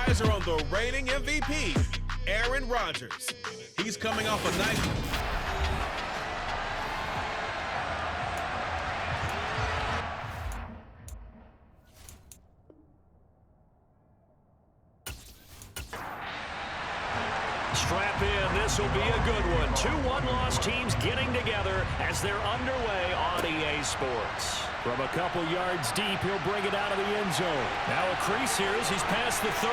eyes are on the reigning MVP, Aaron Rodgers. He's coming off a night. Strap in, this will be a good one. Two one-loss teams getting together as they're underway on EA Sports. From a couple yards deep, he'll bring it out of the end zone. Now a crease here as he's past the 30.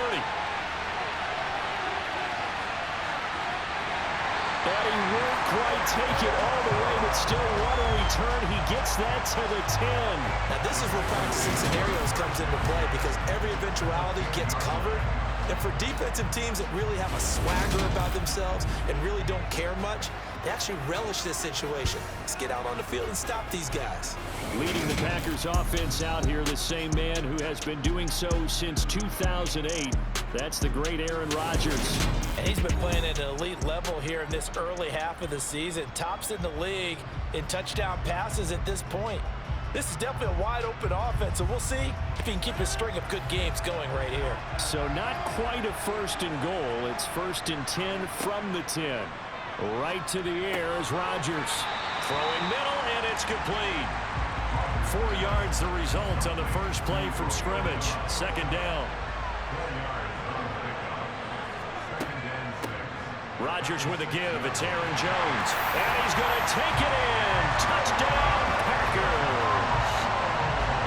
And he won't quite take it all the way, but still what a return. He gets that to the 10. Now this is where practicing scenarios comes into play because every eventuality gets covered. And for defensive teams that really have a swagger about themselves and really don't care much, they actually relish this situation. Let's get out on the field and stop these guys. Leading the Packers offense out here, the same man who has been doing so since 2008. That's the great Aaron Rodgers. And he's been playing at an elite level here in this early half of the season. Tops in the league in touchdown passes at this point. This is definitely a wide-open offense, so we'll see if he can keep his string of good games going right here. So not quite a first and goal. It's 1st and 10 from the 10. Right to the air is Rodgers. Throwing middle, and it's complete. 4 yards the result on the first play from scrimmage. Second down. Rodgers with a give. It's Aaron Jones. And he's going to take it in. Touchdown, Packers.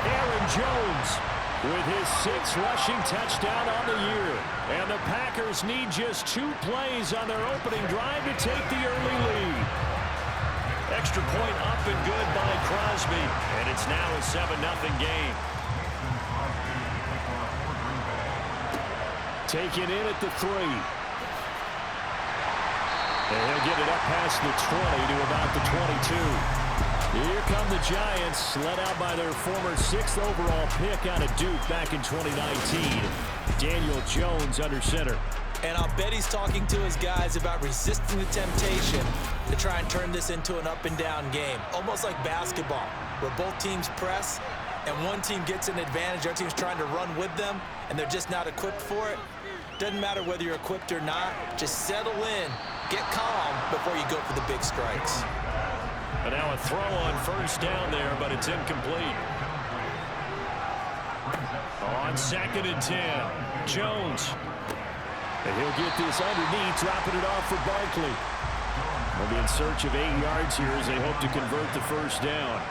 Aaron Jones with his 6th rushing touchdown on the year. And the Packers need just 2 plays on their opening drive to take the early lead. Extra point up and good by Crosby. And it's now a 7-0 game. Taken in at the 3. And he'll get it up past the 20 to about the 22. Here come the Giants, led out by their former 6th overall pick out of Duke back in 2019. Daniel Jones under center. And I'll bet he's talking to his guys about resisting the temptation to try and turn this into an up-and-down game. Almost like basketball, where both teams press, and one team gets an advantage, the other team's trying to run with them, and they're just not equipped for it. Doesn't matter whether you're equipped or not. Just settle in, get calm before you go for the big strikes. And now a throw on 1st down there, but it's incomplete. On 2nd and 10, Jones. And he'll get this underneath, dropping it off for Barkley. They'll be in search of 8 yards here as they hope to convert the 1st down.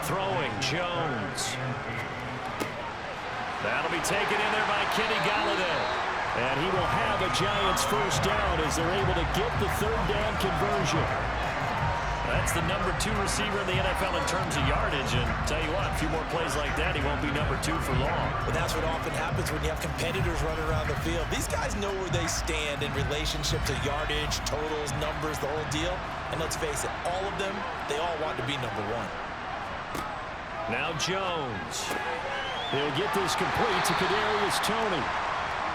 Throwing, Jones. That'll be taken in there by Kenny Galladay. And he will have a Giants 1st down as they're able to get the 3rd down conversion. That's the number 2 receiver in the NFL in terms of yardage. And tell you what, a few more plays like that, he won't be number 2 for long. But that's what often happens when you have competitors running around the field. These guys know where they stand in relationship to yardage, totals, numbers, the whole deal. And let's face it, all of them, they all want to be number 1. Now Jones. He'll get this complete to Kadarius Toney.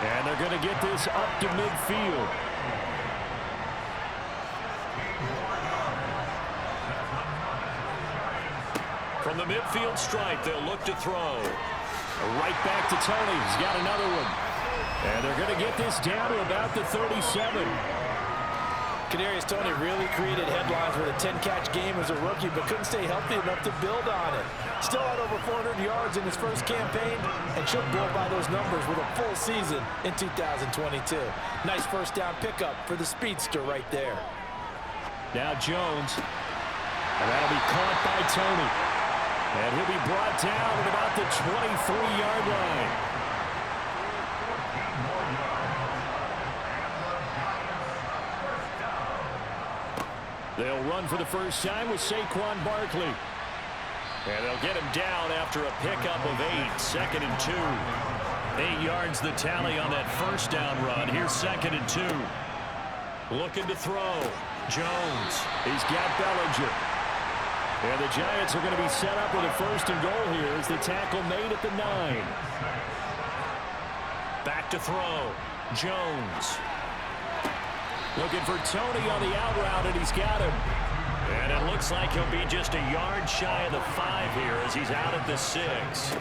And they're going to get this up to midfield. From the midfield stripe, they'll look to throw. Right back to Toney. He's got another one. And they're going to get this down to about the 37. Kadarius Toney really created headlines with a 10-catch game as a rookie, but couldn't stay healthy enough to build on it. Still had over 400 yards in his first campaign and should blow by those numbers with a full season in 2022. Nice 1st down pickup for the speedster right there. Now Jones. And that'll be caught by Toney. And he'll be brought down at about the 23-yard line. They'll run for the 1st time with Saquon Barkley. And they'll get him down after a pickup of 8, 2nd and 2. 8 yards the tally on that 1st down run. Here's 2nd and 2. Looking to throw. Jones. He's got Bellinger. And the Giants are going to be set up with a 1st and goal here as the tackle made at the 9. Back to throw. Jones. Looking for Toney on the out route, and he's got him. And it looks like he'll be just a yard shy of the 5 here as he's out at the 6.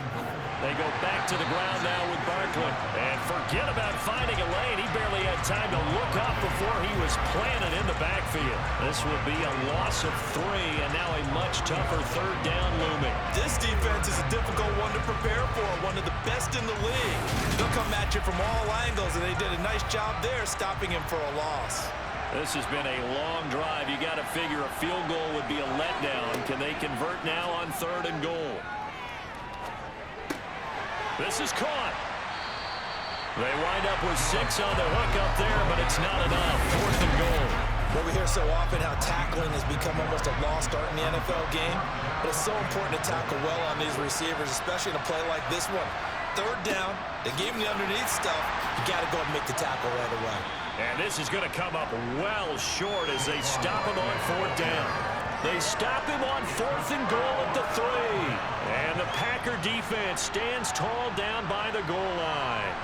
They go back to the ground now with Barkley. And forget about finding a lane. He barely had time to look up before he was planted in the backfield. This will be a loss of 3, and now a much tougher third down looming. This defense is a difficult one to prepare for, one of the best in the league. They'll come at you from all angles, and they did a nice job there stopping him for a loss. This has been a long drive. You got to figure a field goal would be a letdown. Can they convert now on 3rd and goal? This is caught. They wind up with 6 on the hook up there, but it's not enough. 4th and goal. Well, we hear so often how tackling has become almost a lost art in the NFL game, but it's so important to tackle well on these receivers, especially in a play like this one. 3rd down, they gave him the underneath stuff. You got to go and make the tackle right away. And this is going to come up well short as they stop him on 4th down. They stop him on 4th and goal at the 3. And the Packer defense stands tall down by the goal line.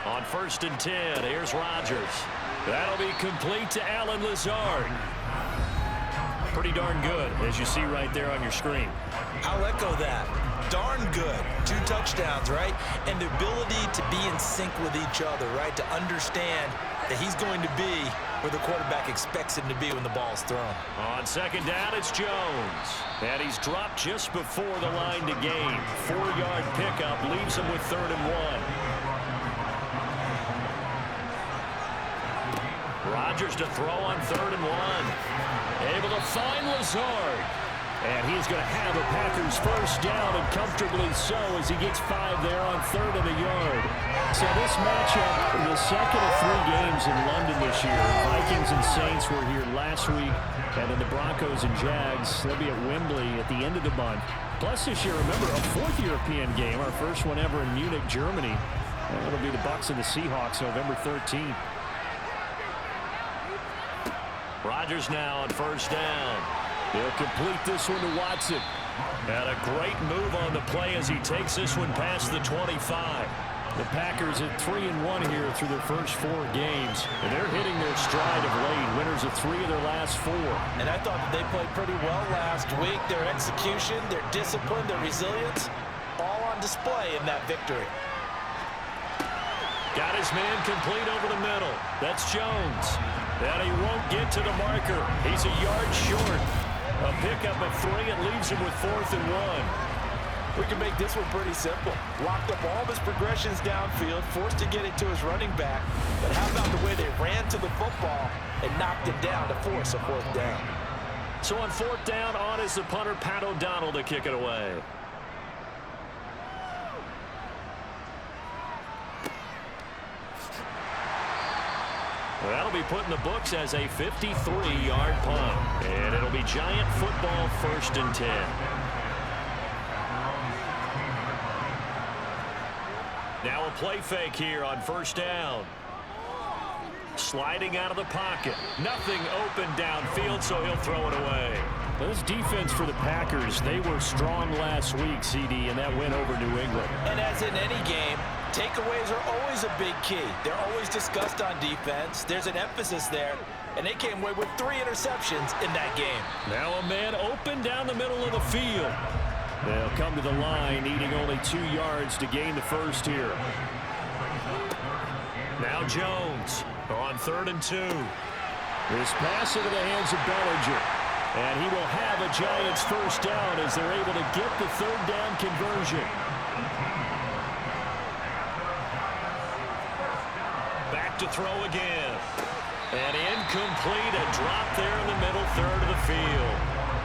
On 1st and 10, here's Rodgers. That'll be complete to Allen Lazard. Pretty darn good, as you see right there on your screen. I'll echo that. Darn good. 2 touchdowns, right? And the ability to be in sync with each other, right? To understand that he's going to be where the quarterback expects him to be when the ball's thrown. On 2nd down, it's Jones. And he's dropped just before the line to gain. 4-yard pickup leaves him with 3rd and 1. Rodgers to throw on 3rd and 1. Able to find Lazard. And he's going to have a Packers first down, and comfortably so, as he gets 5 there on 3rd and a yard. So this matchup, the second of 3 games in London this year. Vikings and Saints were here last week, and then the Broncos and Jags, they'll be at Wembley at the end of the month. Plus this year, remember, a 4th European game, our first one ever in Munich, Germany. And it'll be the Bucs and the Seahawks November 13th. Rodgers now on 1st down. He'll complete this one to Watson. And a great move on the play as he takes this one past the 25. The Packers at 3-1 here through their first 4 games. And they're hitting their stride of late. Winners of 3 of their last 4. And I thought that they played pretty well last week. Their execution, their discipline, their resilience, all on display in that victory. Got his man complete over the middle. That's Jones. And he won't get to the marker. He's a yard short. A pickup of 3. It leaves him with 4th and 1. We can make this one pretty simple. Locked up all of his progressions downfield, forced to get it to his running back. But how about the way they ran to the football and knocked it down to force a 4th down? So on 4th down, on is the punter, Pat O'Donnell, to kick it away. That'll be put in the books as a 53-yard punt. And it'll be Giant football, 1st and 10. Now a play fake here on 1st down. Sliding out of the pocket. Nothing open downfield, so he'll throw it away. This defense for the Packers, they were strong last week, CD, and that win over New England. And as in any game, takeaways are always a big key. They're always discussed on defense. There's an emphasis there, and they came away with 3 interceptions in that game. Now a man open down the middle of the field. They'll come to the line, needing only 2 yards to gain the first here. Now Jones on 3rd and 2. This pass into the hands of Bellinger. And he will have a Giants first down as they're able to get the 3rd down conversion. Back to throw again. And incomplete, a drop there in the middle 3rd of the field.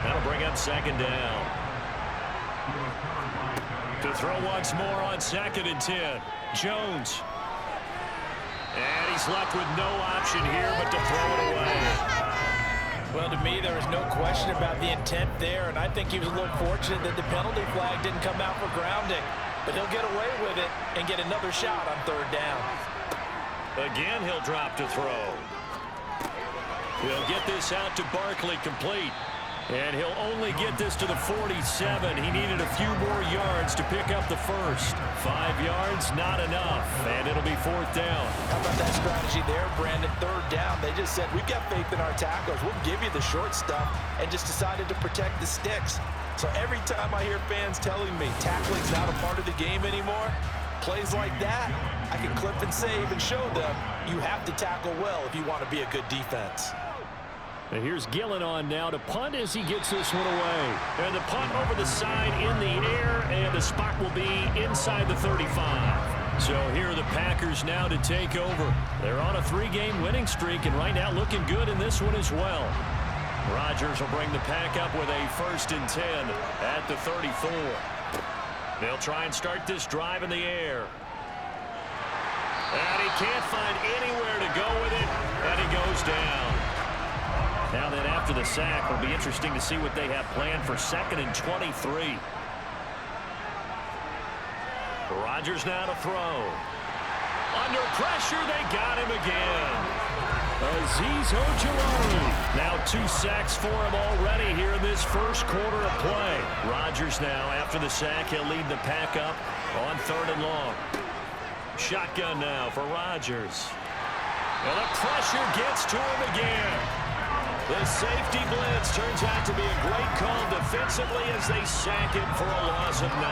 That'll bring up 2nd down. To throw once more on 2nd and 10. Jones. And he's left with no option here but to throw it away. Well, to me, there is no question about the intent there, and I think he was a little fortunate that the penalty flag didn't come out for grounding. But he'll get away with it and get another shot on 3rd down. Again, he'll drop to throw. He'll get this out to Barkley complete. And he'll only get this to the 47. He needed a few more yards to pick up the first. 5 yards, not enough. And it'll be 4th down. How about that strategy there, Brandon? 3rd down. They just said, we've got faith in our tackles. We'll give you the short stuff, and just decided to protect the sticks. So every time I hear fans telling me tackling's not a part of the game anymore, plays like that, I can clip and save and show them you have to tackle well if you want to be a good defense. And here's Gillen on now to punt as he gets this one away. And the punt over the side in the air, and the spot will be inside the 35. So here are the Packers now to take over. They're on a 3-game winning streak, and right now looking good in this one as well. Rodgers will bring the pack up with a 1st and 10 at the 34. They'll try and start this drive in the air. And he can't find anywhere to go with it, and he goes down. Now then, after the sack, it'll be interesting to see what they have planned for 2nd and 23. Rodgers now to throw. Under pressure, they got him again. Azeez Ojulari. Now 2 sacks for him already here in this first quarter of play. Rodgers now, after the sack, he'll lead the pack up on 3rd and long. Shotgun now for Rodgers. And the pressure gets to him again. The safety blitz turns out to be a great call defensively as they sack him for a loss of 9.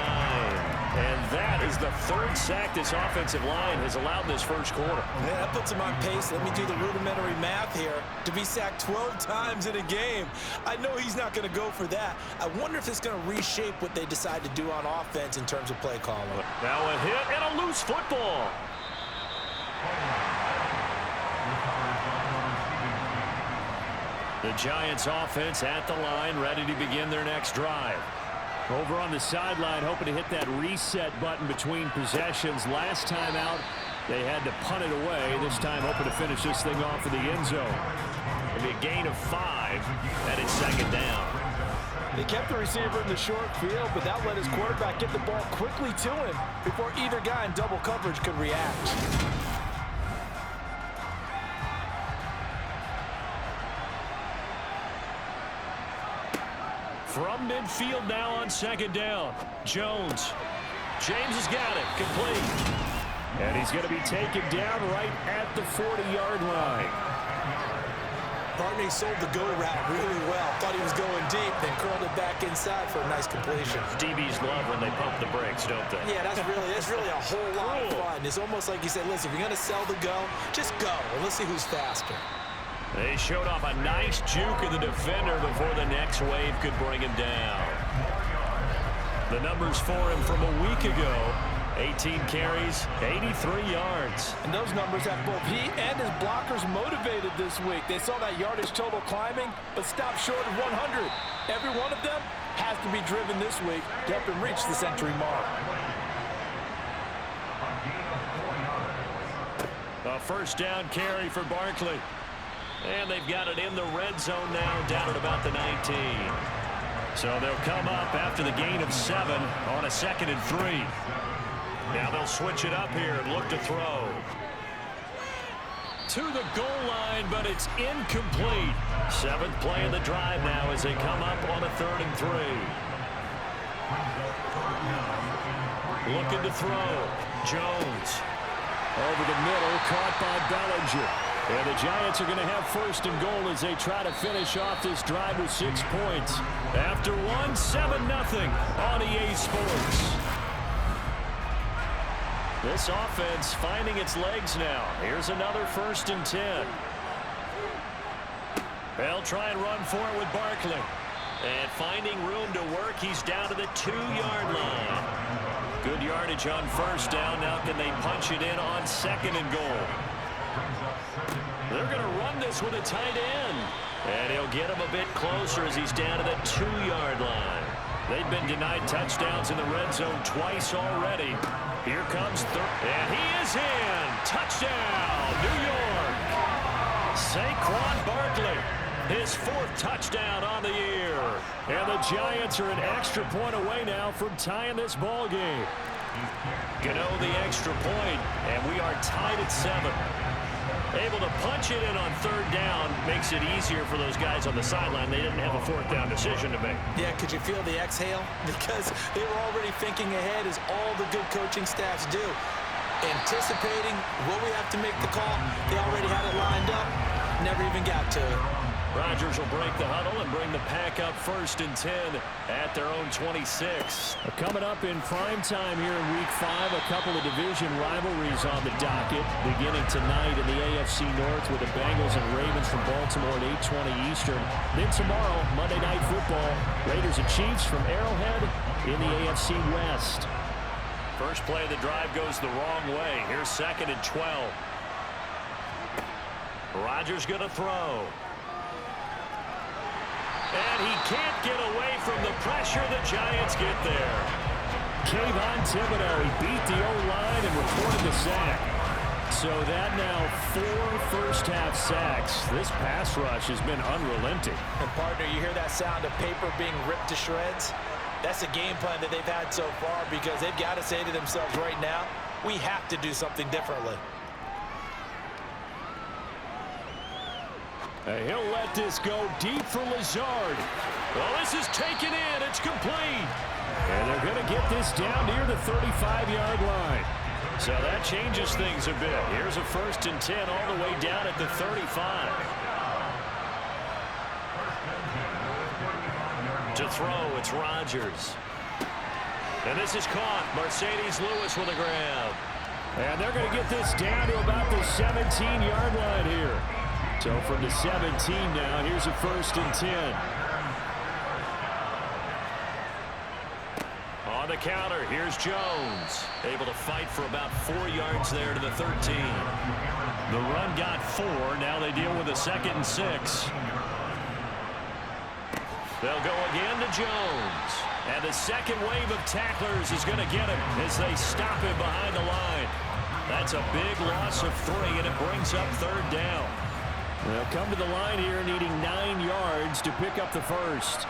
And that is the 3rd sack this offensive line has allowed this first quarter. Yeah, that puts him on pace. Let me do the rudimentary math here. To be sacked 12 times in a game, I know he's not going to go for that. I wonder if it's going to reshape what they decide to do on offense in terms of play calling. Now a hit and a loose football. The Giants offense at the line, ready to begin their next drive. Over on the sideline, hoping to hit that reset button between possessions. Last time out, they had to punt it away. This time, hoping to finish this thing off in the end zone. It'll be a gain of 5, and it's 2nd down. They kept the receiver in the short field, but that let his quarterback get the ball quickly to him before either guy in double coverage could react. From midfield now on 2nd down. Jones. James has got it. Complete. And he's going to be taken down right at the 40-yard line. Barney sold the go route really well. Thought he was going deep, then curled it back inside for a nice completion. DBs love when they pump the brakes, don't they? Yeah, that's really a whole lot of fun. It's almost like you said, listen, if you're going to sell the go, just go, and let's see who's faster. They showed off a nice juke of the defender before the next wave could bring him down. The numbers for him from a week ago, 18 carries, 83 yards. And those numbers have both he and his blockers motivated this week. They saw that yardage total climbing, but stopped short of 100. Every one of them has to be driven this week to help him reach the century mark. A 1st down carry for Barkley. And they've got it in the red zone now, down at about the 19. So they'll come up after the gain of 7 on a 2nd and 3. Now they'll switch it up here and look to throw. To the goal line, but it's incomplete. 7th play of the drive now as they come up on a 3rd and 3. Looking to throw. Jones. Over the middle, caught by Bellinger. And the Giants are going to have 1st and goal as they try to finish off this drive with 6 points. After 7-0 on EA Sports. This offense finding its legs now. Here's another 1st and 10. They'll try and run for it with Barkley. And finding room to work, he's down to the 2-yard line. Good yardage on 1st down. Now can they punch it in on 2nd and goal? They're going to run this with a tight end. And he'll get him a bit closer as he's down to the 2-yard line. They've been denied touchdowns in the red zone twice already. Here comes 3rd. And he is in. Touchdown, New York. Saquon Barkley. His 4th touchdown on the year. And the Giants are an extra point away now from tying this ball game. Gano the extra point, and we are tied at 7. Able to punch it in on third down makes it easier for those guys on the sideline. They didn't have a fourth down decision to make. Yeah, could you feel the exhale? Because they were already thinking ahead, as all the good coaching staffs do. Anticipating, will we have to make the call? They already had it lined up. Never even got to it. Rodgers will break the huddle and bring the pack up 1st and 10 at their own 26. Coming up in prime time here in Week 5, a couple of division rivalries on the docket, beginning tonight in the AFC North with the Bengals and Ravens from Baltimore at 8:20 Eastern. Then tomorrow, Monday Night Football, Raiders and Chiefs from Arrowhead in the AFC West. First play of the drive goes the wrong way. Here's 2nd and 12. Rodgers going to throw. And he can't get away from the pressure. The Giants get there. Kayvon Thibodeau, he beat the O-line and recorded the sack. So that now 4 first-half sacks. This pass rush has been unrelenting. And partner, you hear that sound of paper being ripped to shreds? That's the game plan that they've had so far, because they've got to say to themselves right now, we have to do something differently. He'll let this go deep for Lazard. Well, this is taken in. It's complete. And they're going to get this down near the 35-yard line. So that changes things a bit. Here's a 1st and 10 all the way down at the 35. To throw, it's Rodgers. And this is caught. Mercedes Lewis with a grab. And they're going to get this down to about the 17-yard line here. So from the 17 now, here's a 1st and 10. On the counter, here's Jones. Able to fight for about 4 yards there to the 13. The run got 4. Now they deal with a 2nd and 6. They'll go again to Jones. And the second wave of tacklers is going to get him as they stop him behind the line. That's a big loss of 3, and it brings up 3rd down. They'll come to the line here needing 9 yards to pick up the first.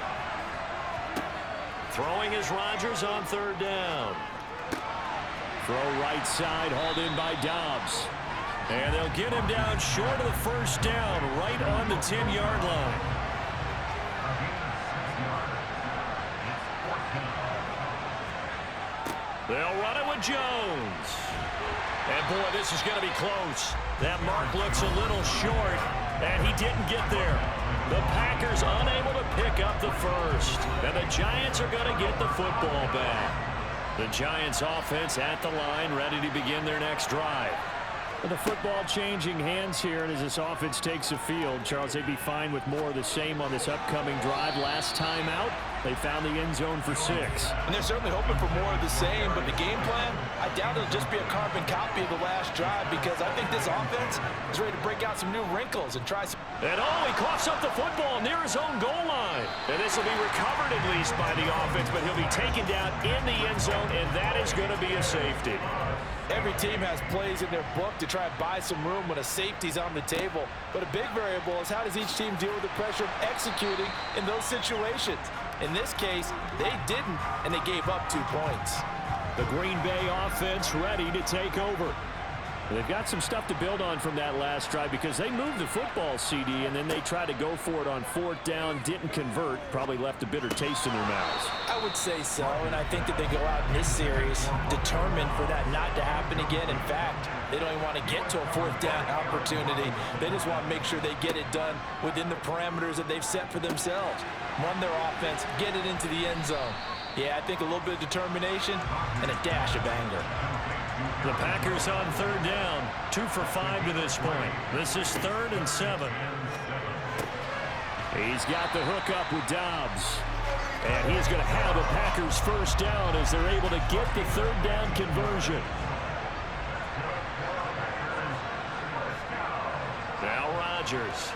Throwing is Rodgers on 3rd down. Throw right side, hauled in by Dobbs. And they'll get him down short of the first down, right on the 10-yard line. They'll run it with Jones. And boy, this is going to be close. That mark looks a little short, and he didn't get there. The Packers unable to pick up the first. And the Giants are going to get the football back. The Giants offense at the line, ready to begin their next drive. With the football changing hands here, and as this offense takes the field, Charles, they'd be fine with more of the same on this upcoming drive. Last time out, they found the end zone for 6. And they're certainly hoping for more of the same, but the game plan, I doubt it'll just be a carbon copy of the last drive, because I think this offense is ready to break out some new wrinkles and try some... And he coughs up the football near his own goal line. And this will be recovered at least by the offense, but he'll be taken down in the end zone, and that is going to be a safety. Every team has plays in their book to try and buy some room when a safety's on the table. But a big variable is how does each team deal with the pressure of executing in those situations. In this case, they didn't, and they gave up 2 points. The Green Bay offense ready to take over. They've got some stuff to build on from that last drive, because they moved the football, CD, and then they tried to go for it on 4th down, didn't convert, probably left a bitter taste in their mouths. I would say so, and I think that they go out in this series determined for that not to happen again. In fact, they don't even want to get to a 4th down opportunity. They just want to make sure they get it done within the parameters that they've set for themselves. Run their offense, get it into the end zone. Yeah, I think a little bit of determination and a dash of anger. The Packers on 3rd down, 2 for 5 to this point. This is 3rd and 7. He's got the hook up with Dobbs. And he's going to have a Packers first down as they're able to get the 3rd down conversion. Now Rodgers.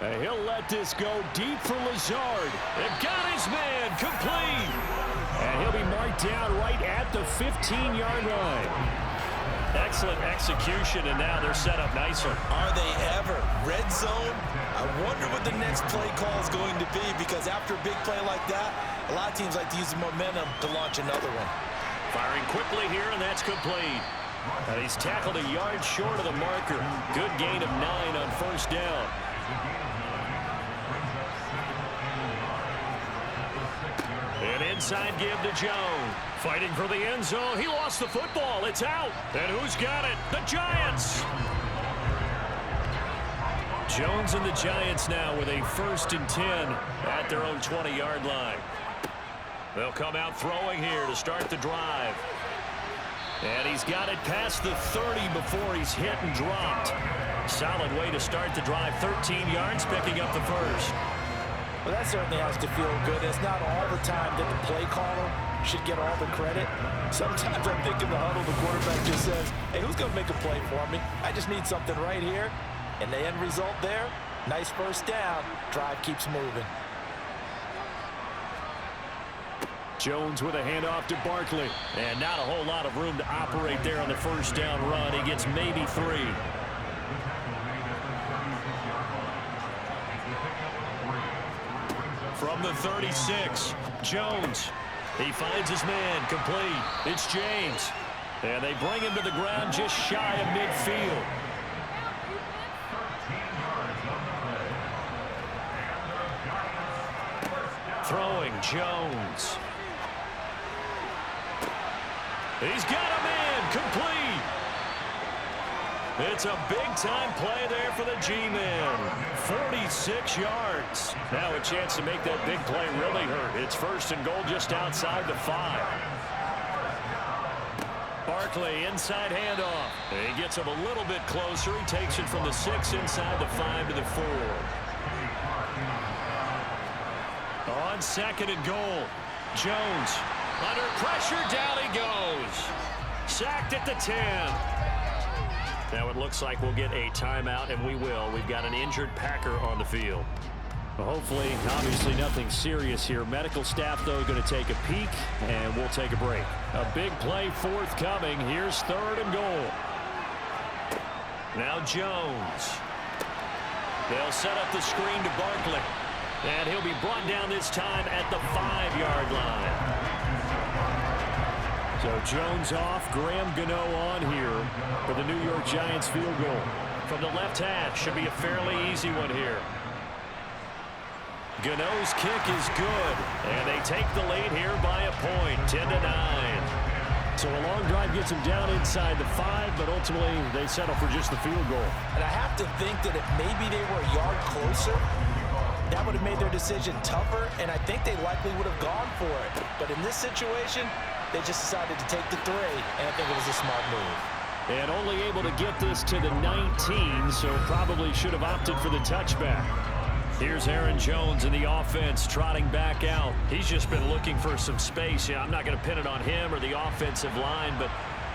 And he'll let this go deep for Lazard. And got his man complete. And he'll be marked down right at the 15-yard line. Excellent execution, and now they're set up nicely. Are they ever? Red zone? I wonder what the next play call is going to be, because after a big play like that, a lot of teams like to use the momentum to launch another one. Firing quickly here, and that's complete. And he's tackled a yard short of the marker. Good gain of 9 on first down. An inside give to Jones. Fighting for the end zone. He lost the football. It's out. And who's got it? The Giants. Jones and the Giants now with a 1st and 10 at their own 20-yard line. They'll come out throwing here to start the drive. And he's got it past the 30 before he's hit and dropped. Solid way to start the drive. 13 yards, picking up the first. Well, that certainly has to feel good. It's not all the time that the play caller should get all the credit. Sometimes I think in the huddle, the quarterback just says, hey, who's going to make a play for me? I just need something right here. And the end result there, nice first down. Drive keeps moving. Jones with a handoff to Barkley. And not a whole lot of room to operate there on the first down run. He gets maybe 3. From the 36, Jones. He finds his man, complete. It's James. And they bring him to the ground just shy of midfield. Throwing, Jones. He's got a man, complete. It's a big-time play there for the G-Man. 46 yards. Now a chance to make that big play really hurt. It's 1st and goal just outside the 5. Barkley, inside handoff. He gets him a little bit closer. He takes it from the 6 inside the 5 to the 4. On 2nd and goal, Jones under pressure, down he goes. Sacked at the 10. Now it looks like we'll get a timeout, and we will. We've got an injured Packer on the field. Well, hopefully, obviously nothing serious here. Medical staff, though, going to take a peek, and we'll take a break. A big play forthcoming. Here's 3rd and goal. Now Jones. They'll set up the screen to Barkley. And he'll be brought down this time at the 5-yard line. So Jones off, Graham Gano on here for the New York Giants field goal. From the left hash, should be a fairly easy one here. Gano's kick is good, and they take the lead here by a point, 10-9. So a long drive gets them down inside the 5, but ultimately they settle for just the field goal. And I have to think that if maybe they were a yard closer, that would have made their decision tougher, and I think they likely would have gone for it. But in this situation, they just decided to take the 3, and I think it was a smart move. And only able to get this to the 19, so probably should have opted for the touchback. Here's Aaron Jones in the offense trotting back out. He's just been looking for some space. Yeah, I'm not going to pin it on him or the offensive line, but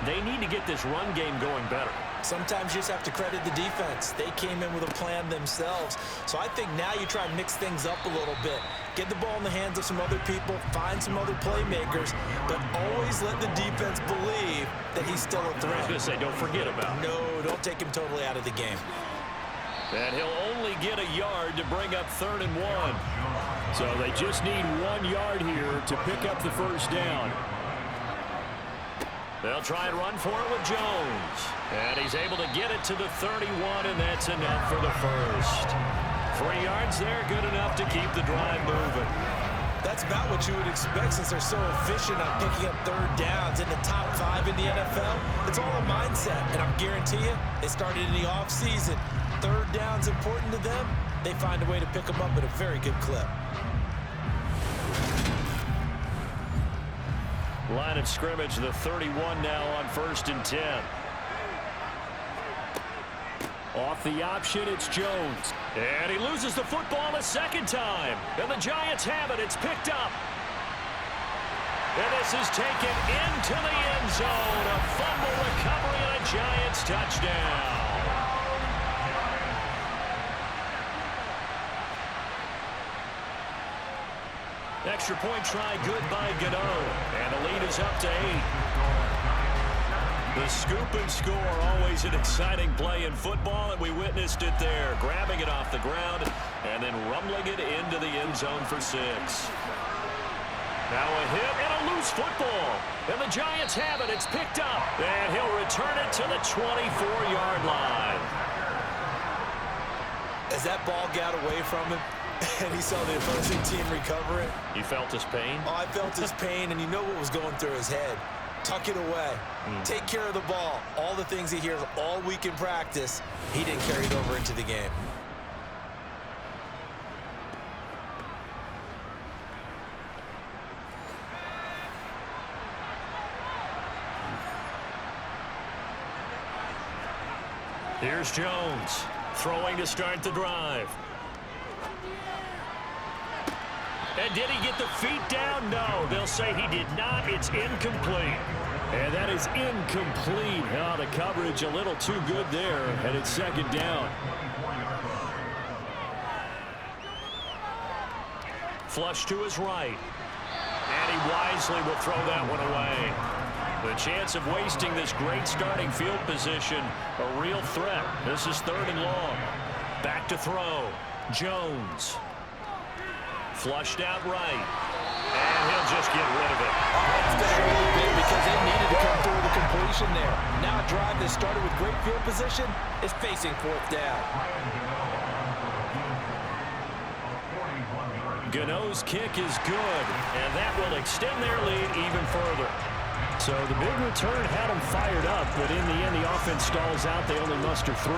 they need to get this run game going better. Sometimes you just have to credit the defense. They came in with a plan themselves. So I think now you try and mix things up a little bit. Get the ball in the hands of some other people, find some other playmakers, but always let the defense believe that he's still a threat. I was going to say, don't forget about him. No, don't take him totally out of the game. And he'll only get a yard to bring up 3rd and 1. So they just need 1 yard here to pick up the first down. They'll try and run for it with Jones. And he's able to get it to the 31, and that's enough for the first. 3 yards there, good enough to keep the drive moving. That's about what you would expect since they're so efficient on picking up 3rd downs in the top 5 in the NFL. It's all a mindset, and I guarantee you, they started in the offseason. 3rd down's important to them. They find a way to pick them up at a very good clip. Line of scrimmage, the 31 now on 1st and 10. Off the option, it's Jones. And he loses the football a 2nd time. And the Giants have it. It's picked up. And this is taken into the end zone. A fumble recovery and a Giants touchdown. Extra point try good by Gano. And the lead is up to 8. The scoop and score, always an exciting play in football, and we witnessed it there. Grabbing it off the ground and then rumbling it into the end zone for 6. Now a hit and a loose football. And the Giants have it. It's picked up. And he'll return it to the 24-yard line. As that ball got away from him, and he saw the opposing team recover it. You felt his pain? Oh, I felt his pain, and you know what was going through his head. Tuck it away. Take care of the ball. All the things he hears all week in practice, he didn't carry it over into the game. Here's Jones, throwing to start the drive. And did he get the feet down? No, they'll say he did not. It's incomplete. And that is incomplete. Oh, the coverage a little too good there, and it's second down. Flush to his right. And he wisely will throw that one away. The chance of wasting this great starting field position, a real threat. This is 3rd and long. Back to throw. Jones. Flushed out right. And he'll just get rid of it. Oh, it's going to hurt a bit because they needed to come through with a completion there. Now a drive that started with great field position is facing 4th down. Gano's kick is good, and that will extend their lead even further. So the big return had them fired up, but in the end, the offense stalls out. They only muster 3.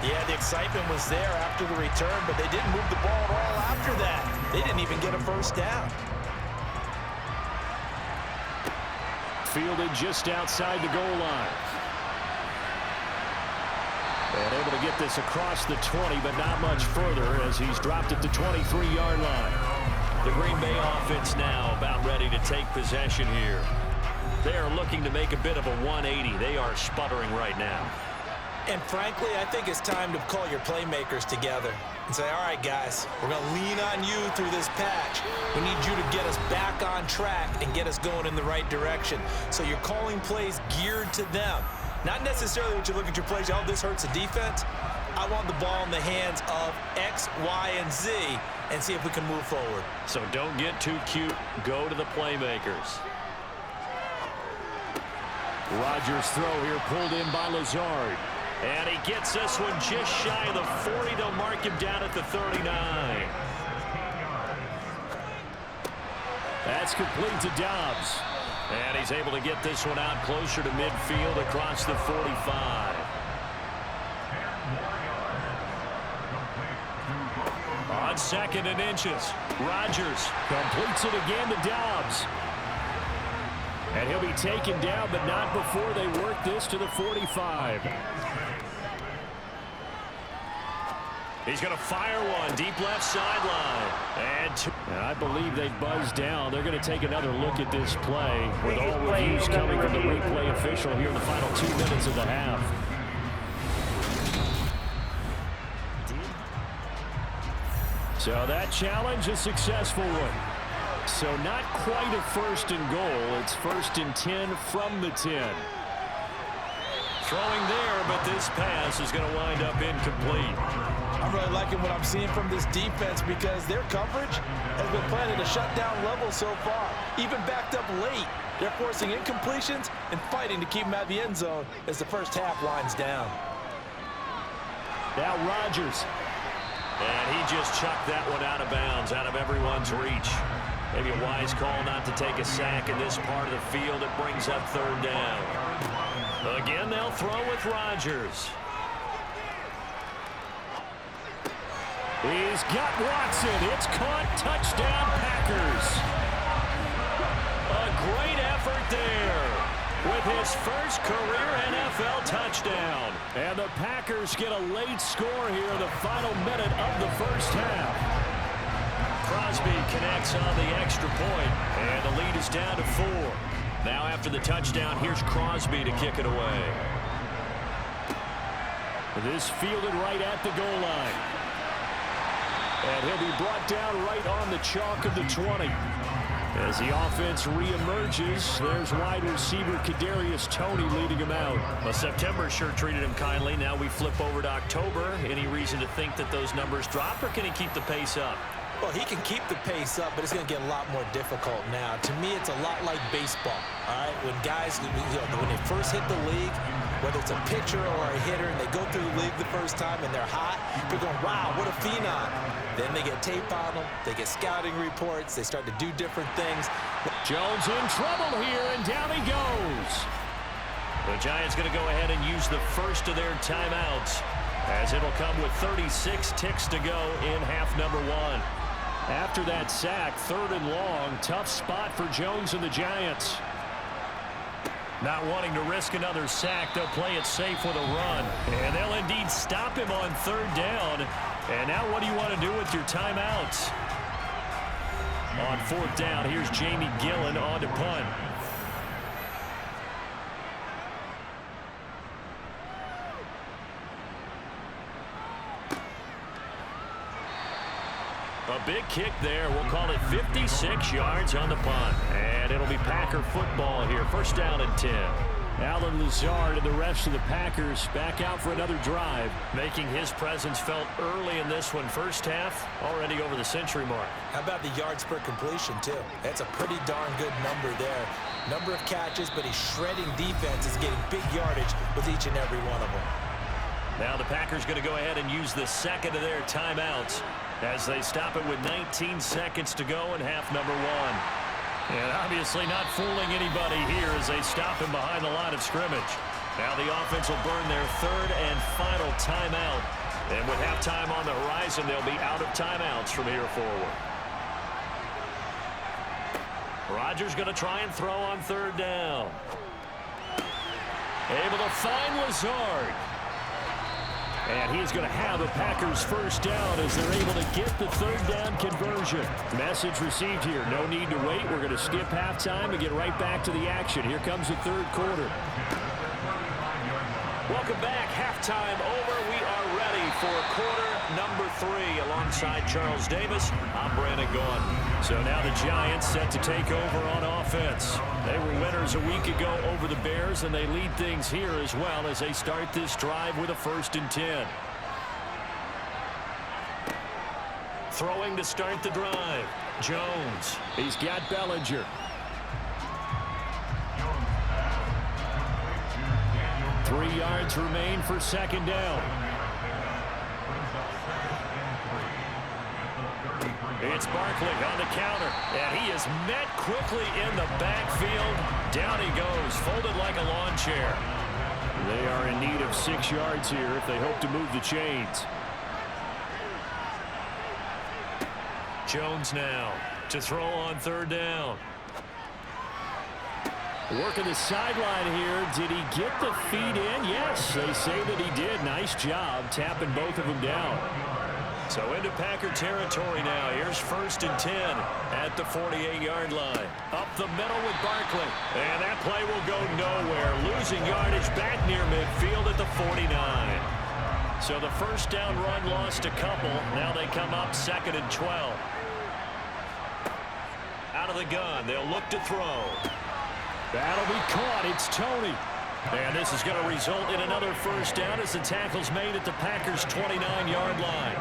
Yeah, the excitement was there after the return, but they didn't move the ball at all after that. They didn't even get a first down. Fielded just outside the goal line. And able to get this across the 20, but not much further as he's dropped at the 23-yard line. The Green Bay offense now about ready to take possession here. They are looking to make a bit of a 180. They are sputtering right now. And frankly, I think it's time to call your playmakers together and say, all right, guys, we're going to lean on you through this patch. We need you to get us back on track and get us going in the right direction. So you're calling plays geared to them. Not necessarily what you look at your plays, oh, this hurts the defense. I want the ball in the hands of X, Y, and Z and see if we can move forward. So don't get too cute. Go to the playmakers. Rodgers' throw here pulled in by Lazard. And he gets this one just shy of the 40. They'll mark him down at the 39. That's complete to Dobbs. And he's able to get this one out closer to midfield across the 45. On 2nd and inches, Rodgers completes it again to Dobbs. And he'll be taken down, but not before they work this to the 45. He's going to fire one deep left sideline. And I believe they buzzed down. They're going to take another look at this play with all reviews coming from the replay official here in the final 2 minutes of the half. So that challenge, a successful one. So not quite a 1st and goal. It's 1st and 10 from the 10. Throwing there, but this pass is going to wind up incomplete. I'm really liking what I'm seeing from this defense because their coverage has been playing at a shutdown level so far. Even backed up late, they're forcing incompletions and fighting to keep them out of the end zone as the first half winds down. Now Rodgers. And he just chucked that one out of bounds, out of everyone's reach. Maybe a wise call not to take a sack in this part of the field. It brings up 3rd down. Again, they'll throw with Rodgers. He's got Watson. It's caught. Touchdown, Packers. A great effort there with his first career NFL touchdown. And the Packers get a late score here in the final minute of the first half. Crosby connects on the extra point, and the lead is down to 4. Now after the touchdown, here's Crosby to kick it away. This fielded right at the goal line. And he'll be brought down right on the chalk of the 20. As the offense reemerges, there's wide receiver Kadarius Toney leading him out. Well, September sure treated him kindly. Now we flip over to October. Any reason to think that those numbers drop, or can he keep the pace up? Well, he can keep the pace up, but it's going to get a lot more difficult now. To me, it's a lot like baseball, all right? When guys, when they first hit the league, whether it's a pitcher or a hitter, and they go through the league the first time and they're hot, they're going, wow, what a phenom. Then they get tape on them, they get scouting reports, they start to do different things. Jones in trouble here, and down he goes. The Giants going to go ahead and use the first of their timeouts, as it'll come with 36 ticks to go in half number one. After that sack, 3rd and long, tough spot for Jones and the Giants. Not wanting to risk another sack, they'll play it safe with a run. And they'll indeed stop him on 3rd down. And now what do you want to do with your timeouts? On 4th down, here's Jamie Gillen on to punt. A big kick there. We'll call it 56 yards on the punt. And it'll be Packer football here. 1st down and 10. Alan Lazard and the rest of the Packers back out for another drive, making his presence felt early in this one. First half, already over the century mark. How about the yards per completion, too? That's a pretty darn good number there. Number of catches, but he's shredding defenses, getting big yardage with each and every one of them. Now the Packers going to go ahead and use the second of their timeouts as they stop it with 19 seconds to go in half number one. And obviously not fooling anybody here as they stop him behind the line of scrimmage. Now the offense will burn their 3rd and final timeout. And with halftime on the horizon, they'll be out of timeouts from here forward. Rodgers going to try and throw on 3rd down. Able to find Lazard. And he's going to have the Packers 1st down as they're able to get the 3rd down conversion. Message received here. No need to wait. We're going to skip halftime and get right back to the action. Here comes the 3rd quarter. Welcome back. Halftime over. We are ready for quarter number 3 alongside Charles Davis. I'm Brandon Gaudin. So now the Giants set to take over on offense. They were winners a week ago over the Bears, and they lead things here as well as they start this drive with a 1st and 10. Throwing to start the drive. Jones. He's got Bellinger. 3 yards remain for 2nd down. It's Barkley on the counter, and he is met quickly in the backfield. Down he goes, folded like a lawn chair. They are in need of 6 yards here if they hope to move the chains. Jones now to throw on 3rd down. Working the sideline here. Did he get the feet in? Yes, they say that he did. Nice job tapping both of them down. So into Packer territory now. Here's 1st and 10 at the 48-yard line. Up the middle with Barkley. And that play will go nowhere. Losing yardage back near midfield at the 49. So the 1st down run lost a couple. Now they come up 2nd and 12. Out of the gun. They'll look to throw. That'll be caught. It's Tony. And this is going to result in another 1st down as the tackle's made at the Packers' 29-yard line.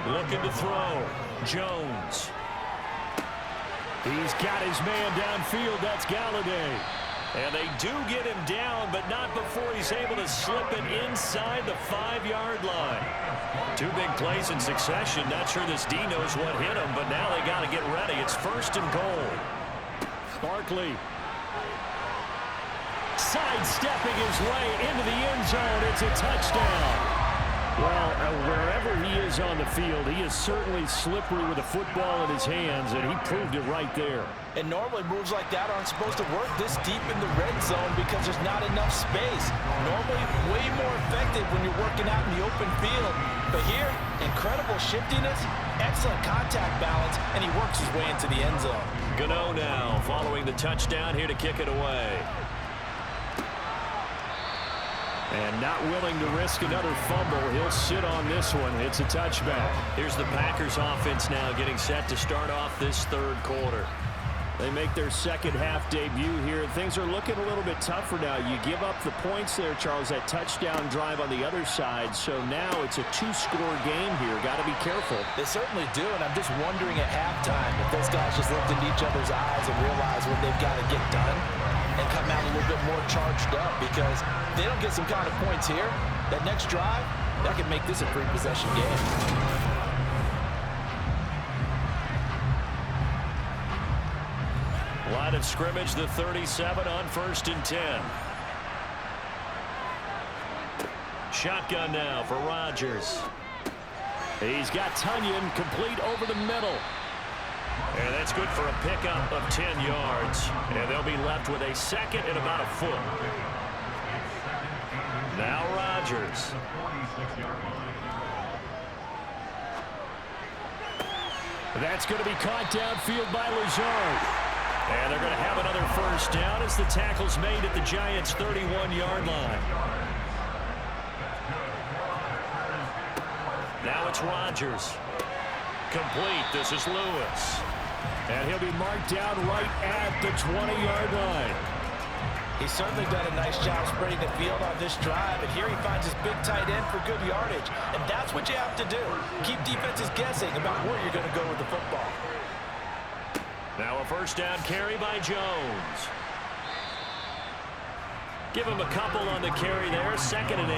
Looking to throw. Jones. He's got his man downfield. That's Galladay. And they do get him down, but not before he's able to slip it inside the 5-yard line. 2 big plays in succession. Not sure this D knows what hit him, but now they got to get ready. It's 1st and goal. Barkley sidestepping his way into the end zone. It's a touchdown. Well, wherever he is on the field, he is certainly slippery with a football in his hands, and he proved it right there. And normally moves like that aren't supposed to work this deep in the red zone because there's not enough space. Normally way more effective when you're working out in the open field. But here, incredible shiftiness, excellent contact balance, and he works his way into the end zone. Gano now following the touchdown here to kick it away. And not willing to risk another fumble. He'll sit on this one. It's a touchback. Here's the Packers offense now getting set to start off this 3rd quarter. They make their second half debut here. Things are looking a little bit tougher now. You give up the points there, Charles, that touchdown drive on the other side. So now it's a two-score game here. Got to be careful. They certainly do, and I'm just wondering at halftime if those guys just looked into each other's eyes and realize what they've got to get done and come out a little bit more charged up, because if they don't get some kind of points here, that next drive, that could make this a three-possession game. Line of scrimmage, the 37 on 1st and 10. Shotgun now for Rodgers. He's got Tunyon complete over the middle. And that's good for a pickup of 10 yards. And they'll be left with a second and about a foot. Now Rodgers. That's going to be caught downfield by Lazard. And they're going to have another first down as the tackle's made at the Giants' 31-yard line. Now it's Rodgers. Complete. This is Lewis. And he'll be marked down right at the 20-yard line. He's certainly done a nice job spreading the field on this drive, and here he finds his big tight end for good yardage. And that's what you have to do. Keep defenses guessing about where you're going to go with the football. Now a first down carry by Jones. Give him a couple on the carry there. 2nd and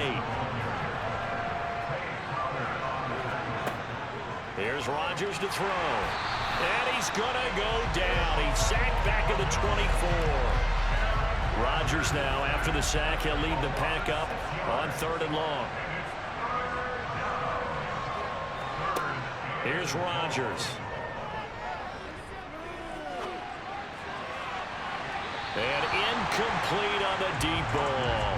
8. Here's Rodgers to throw. And he's going to go down. He's sacked back at the 24. Rodgers now, after the sack, he'll lead the pack up on 3rd and long. Here's Rodgers. And incomplete on the deep ball.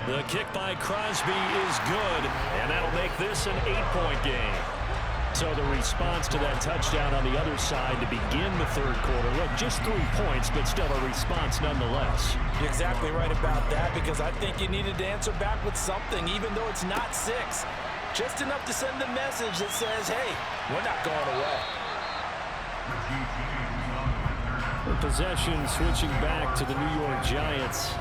The kick by Crosby is good, and that'll make this an 8-point game. So the response to that touchdown on the other side to begin the 3rd quarter. Look, just 3 points, but still a response nonetheless. You're exactly right about that, because I think you needed to answer back with something, even though it's not 6. Just enough to send the message that says, hey, we're not going away. The possession switching back to the New York Giants.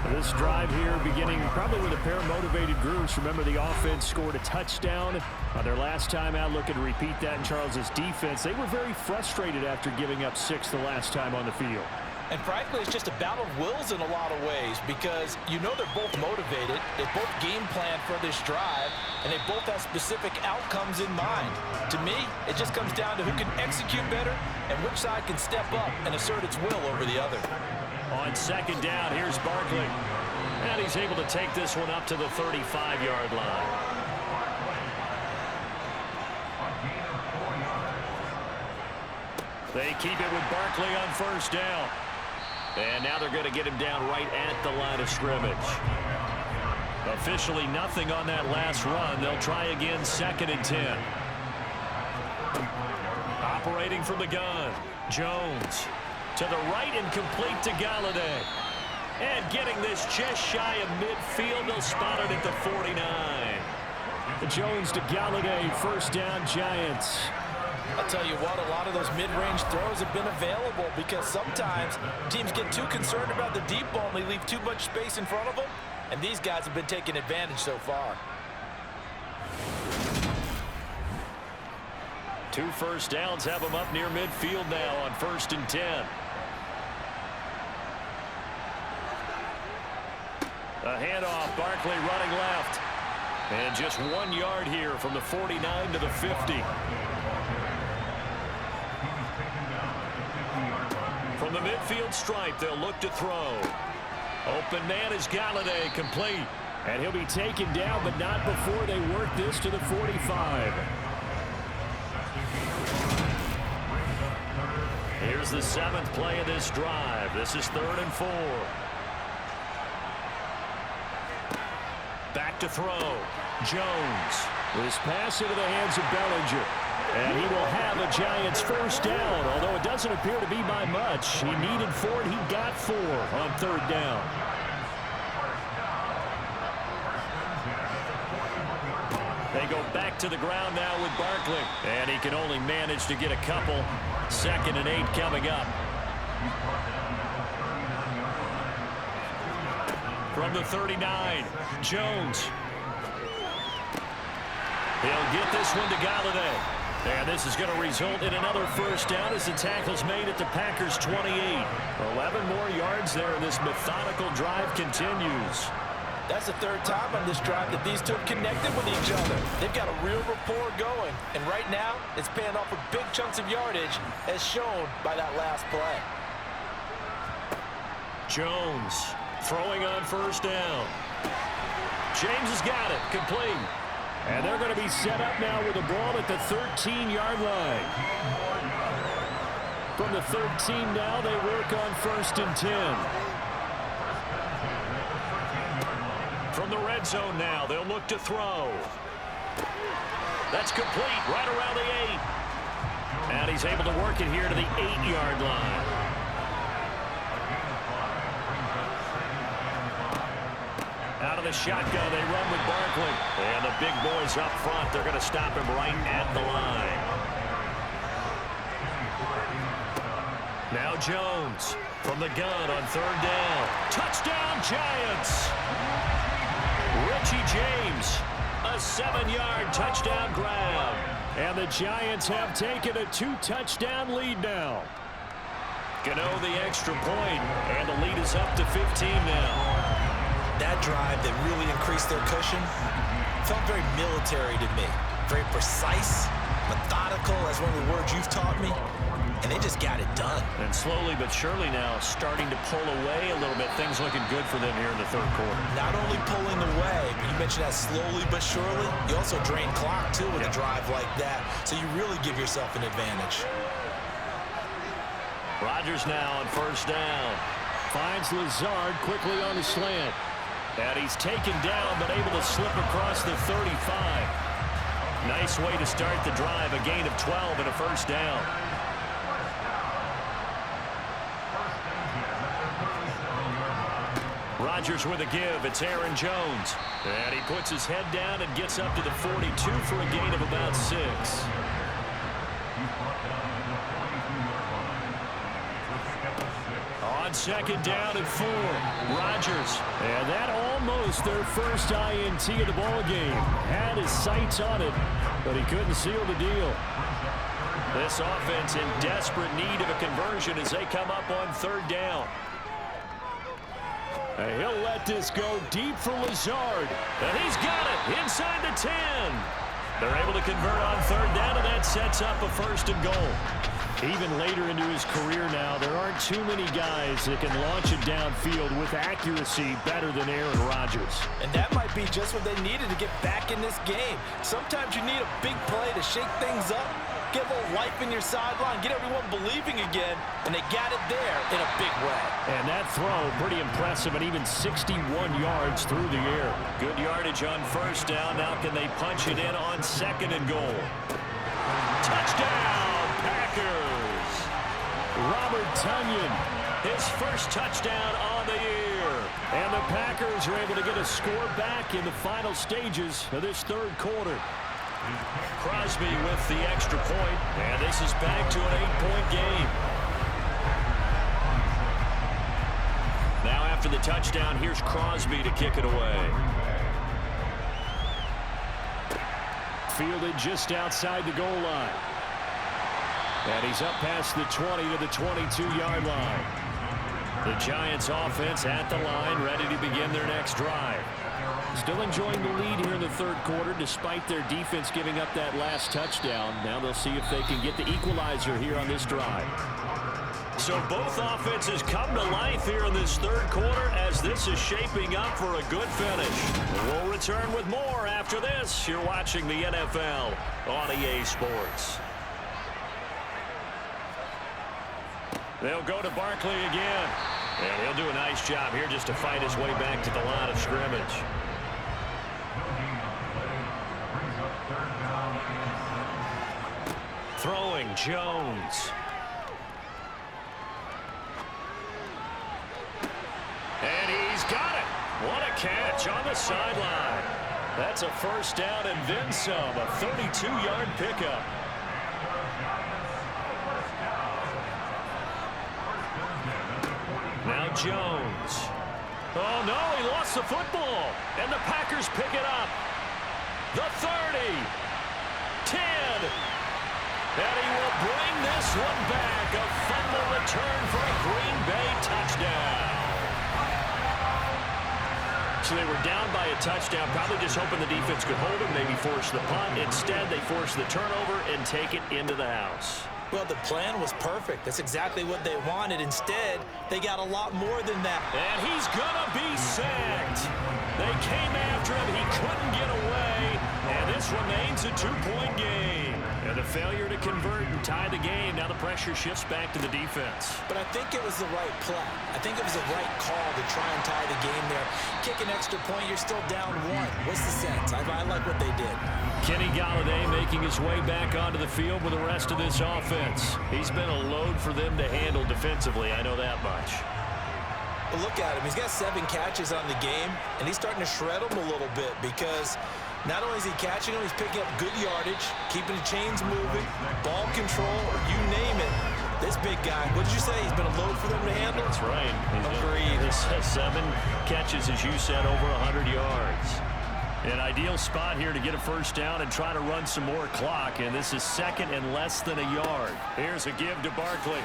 This drive here beginning probably with a pair of motivated groups. Remember, the offense scored a touchdown on their last time out. Looking to repeat that in Charles's defense. They were very frustrated after giving up 6 the last time on the field. And frankly, it's just a battle of wills in a lot of ways, because you know they're both motivated, they both game plan for this drive, and they both have specific outcomes in mind. To me, it just comes down to who can execute better and which side can step up and assert its will over the other. On 2nd down, here's Barkley. And he's able to take this one up to the 35-yard line. They keep it with Barkley on 1st down. And now they're going to get him down right at the line of scrimmage. Officially nothing on that last run. They'll try again 2nd and 10. Operating from the gun. Jones to the right and complete to Galladay. And getting this just shy of midfield. They'll spot it at the 49. Jones to Galladay. 1st down, Giants. I'll tell you what, a lot of those mid-range throws have been available, because sometimes teams get too concerned about the deep ball and they leave too much space in front of them, and these guys have been taking advantage so far. 2 first downs have them up near midfield now on 1st and 10. A handoff, Barkley running left. And just 1 yard here from the 49 to the 50. From the midfield stripe, they'll look to throw. Open man is Galladay, complete. And he'll be taken down, but not before they work this to the 45. Here's the 7th play of this drive. This is 3rd and 4. Back to throw. Jones. This pass into the hands of Bellinger. And he will have a Giants first down, although it doesn't appear to be by much. He needed 4, and he got 4 on 3rd down. They go back to the ground now with Barkley. And he can only manage to get a couple. 2nd and 8 coming up. From the 39, Jones. He'll get this one to Galladay. And this is going to result in another first down as the tackle's made at the Packers' 28. 11 more yards there, and this methodical drive continues. That's the 3rd time on this drive that these two have connected with each other. They've got a real rapport going, and right now it's paying off with big chunks of yardage, as shown by that last play. Jones throwing on first down. James has got it, complete. And they're going to be set up now with the ball at the 13-yard line. From the 13 now, they work on 1st and 10. From the red zone now, they'll look to throw. That's complete right around the 8. And he's able to work it here to the 8-yard line. Out of the shotgun, they run with Barkley. And the big boys up front, they're going to stop him right at the line. Now Jones from the gun on 3rd down. Touchdown, Giants! Richie James, a 7-yard touchdown grab. And the Giants have taken a 2-touchdown lead now. Gano the extra point, and the lead is up to 15 now. That drive that really increased their cushion felt very military to me. Very precise, methodical, as one of the words you've taught me. And they just got it done. And slowly but surely now starting to pull away a little bit. Things looking good for them here in the 3rd quarter. Not only pulling away, but you mentioned that slowly but surely. You also drain clock, too, with a drive like that. So you really give yourself an advantage. Rodgers now on 1st down. Finds Lazard quickly on the slant. And he's taken down, but able to slip across the 35. Nice way to start the drive. A gain of 12 and a 1st down. Rodgers with a give. It's Aaron Jones. And he puts his head down and gets up to the 42 for a gain of about 6. On 2nd down and 4, Rodgers. And that almost their first INT of the ball game. Had his sights on it, but he couldn't seal the deal. This offense in desperate need of a conversion as they come up on 3rd down. And he'll let this go deep for Lazard. And he's got it inside the 10. They're able to convert on 3rd down, and that sets up a 1st and goal. Even later into his career now, there aren't too many guys that can launch it downfield with accuracy better than Aaron Rodgers. And that might be just what they needed to get back in this game. Sometimes you need a big play to shake things up, get a little life in your sideline, get everyone believing again, and they got it there in a big way. And that throw, pretty impressive, and even 61 yards through the air. Good yardage on 1st down. Now can they punch it in on 2nd and goal? Touchdown, Packers! Robert Tonyan, his first touchdown on the year. And the Packers are able to get a score back in the final stages of this 3rd quarter. Crosby with the extra point, and this is back to an 8-point game. Now after the touchdown, here's Crosby to kick it away. Fielded just outside the goal line. And he's up past the 20 to the 22-yard line. The Giants offense at the line, ready to begin their next drive. Still enjoying the lead here in the 3rd quarter, despite their defense giving up that last touchdown. Now they'll see if they can get the equalizer here on this drive. So both offenses come to life here in this 3rd quarter as this is shaping up for a good finish. We'll return with more after this. You're watching the NFL on EA Sports. They'll go to Barkley again. And he'll do a nice job here just to fight his way back to the line of scrimmage. Throwing Jones. And he's got it. What a catch on the sideline. That's a first down and then some, a 32-yard pickup. Now Jones. Oh, no, he lost the football. And the Packers pick it up. The 30. 10. And he will bring this one back. A fumble return for a Green Bay touchdown. So they were down by a touchdown, probably just hoping the defense could hold them, maybe force the punt. Instead, they force the turnover and take it into the house. Well, the plan was perfect. That's exactly what they wanted. Instead, they got a lot more than that. And he's going to be sacked. They came after him. He couldn't get away. And this remains a two-point game. And the failure to convert and tie the game. Now the pressure shifts back to the defense. But I think it was the right play. I think it was the right call to try and tie the game there. Kick an extra point, you're still down one. What's the sense? I like what they did. Kenny Golladay making his way back onto the field with the rest of this offense. He's been a load for them to handle defensively, I know that much. But look at him. He's got 7 catches on the game, and he's starting to shred them a little bit because not only is he catching them, he's picking up good yardage, keeping the chains moving, ball control, you name it. This big guy, what did you say? He's been a load for them to handle? That's right. Agreed. He's 7 catches, as you said, over 100 yards. An ideal spot here to get a first down and try to run some more clock, and this is second and less than a yard. Here's a give to Barkley.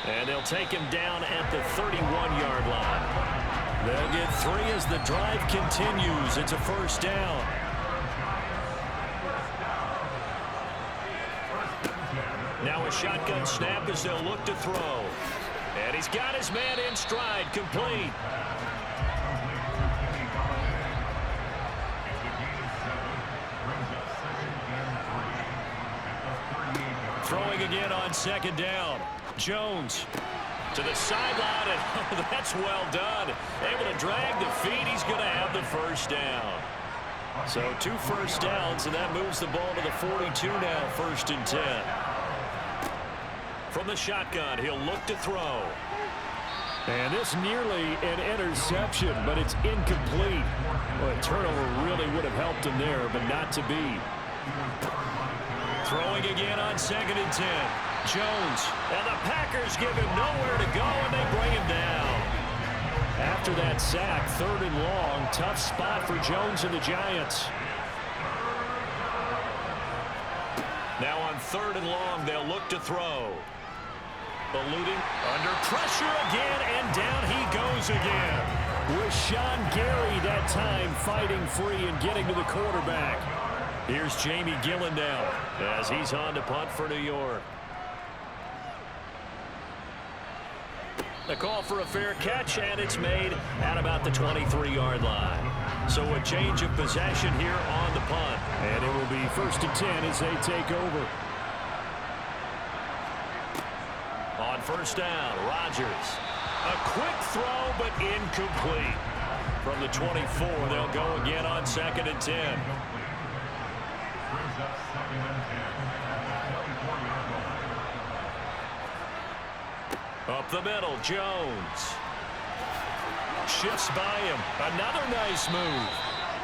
And they'll take him down at the 31-yard line. They'll get 3 as the drive continues. It's a first down. Now a shotgun snap as they'll look to throw. And he's got his man in stride, complete. Throwing again on second down. Jones to the sideline, and oh, that's well done. Able to drag the feet. He's going to have the first down. So 2 first downs, and that moves the ball to the 42 now, 1st and 10. From the shotgun, he'll look to throw. And this nearly an interception, but it's incomplete. Well, a turnover really would have helped him there, but not to be. Throwing again on 2nd and 10. Jones, and the Packers give him nowhere to go, and they bring him down. After that sack, 3rd and long, tough spot for Jones and the Giants. Now on 3rd and long, they'll look to throw. Eluding, under pressure again, and down he goes again. With Sean Gary that time fighting free and getting to the quarterback. Here's Jamie Gillen now as he's on to punt for New York. The call for a fair catch, and it's made at about the 23-yard line. So a change of possession here on the punt. And it will be 1st and 10 as they take over. On 1st down, Rodgers. A quick throw, but incomplete. From the 24, they'll go again on 2nd and 10. Up the middle, Jones. Shifts by him. Another nice move.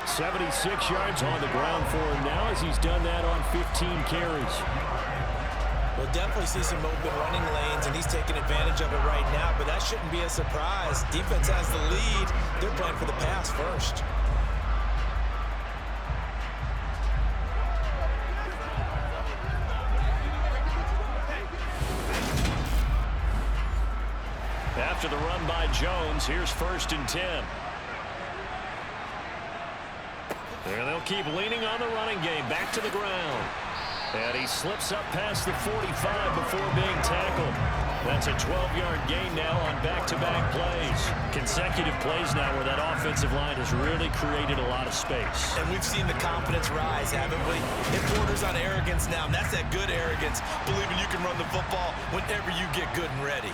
76 yards on the ground for him now as he's done that on 15 carries. We'll definitely see some open running lanes, and he's taking advantage of it right now, but that shouldn't be a surprise. Defense has the lead. They're playing for the pass first. After the run by Jones, here's 1st and 10. And they'll keep leaning on the running game. Back to the ground. And he slips up past the 45 before being tackled. That's a 12-yard gain now on back-to-back plays. Consecutive plays now where that offensive line has really created a lot of space. And we've seen the confidence rise, haven't we? It borders on arrogance now, and that's that good arrogance, believing you can run the football whenever you get good and ready.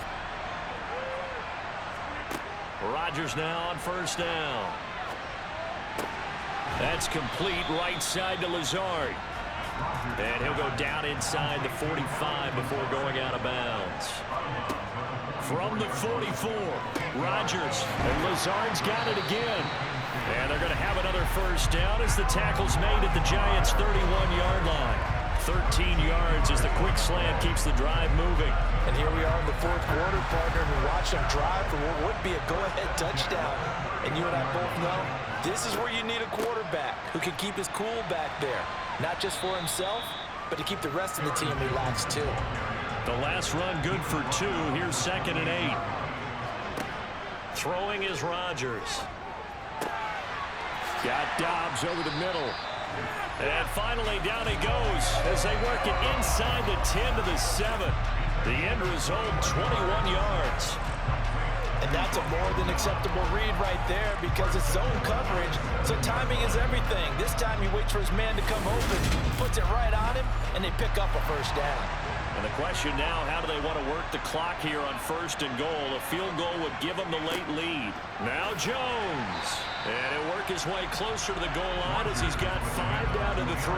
Rodgers now on 1st down. That's complete, right side to Lazard. And he'll go down inside the 45 before going out of bounds. From the 44, Rodgers, and Lazard's got it again. And they're going to have another first down as the tackle's made at the Giants' 31-yard line. 13 yards as the quick slant keeps the drive moving. And here we are in the fourth quarter, partner, and we watch them drive for what would be a go-ahead touchdown. And you and I both know this is where you need a quarterback who can keep his cool back there. Not just for himself, but to keep the rest of the team relaxed too. The last run good for 2. Here's 2nd and 8. Throwing is Rodgers. Got Dobbs over the middle. And finally down he goes as they work it inside the 10 to the 7. The end result, 21 yards. And that's a more than acceptable read right there because it's zone coverage, so timing is everything. This time he waits for his man to come open, puts it right on him, and they pick up a first down. And the question now, how do they want to work the clock here on 1st and goal? A field goal would give them the late lead. Now Jones. And he'll work his way closer to the goal line as he's got 5 down to the 3.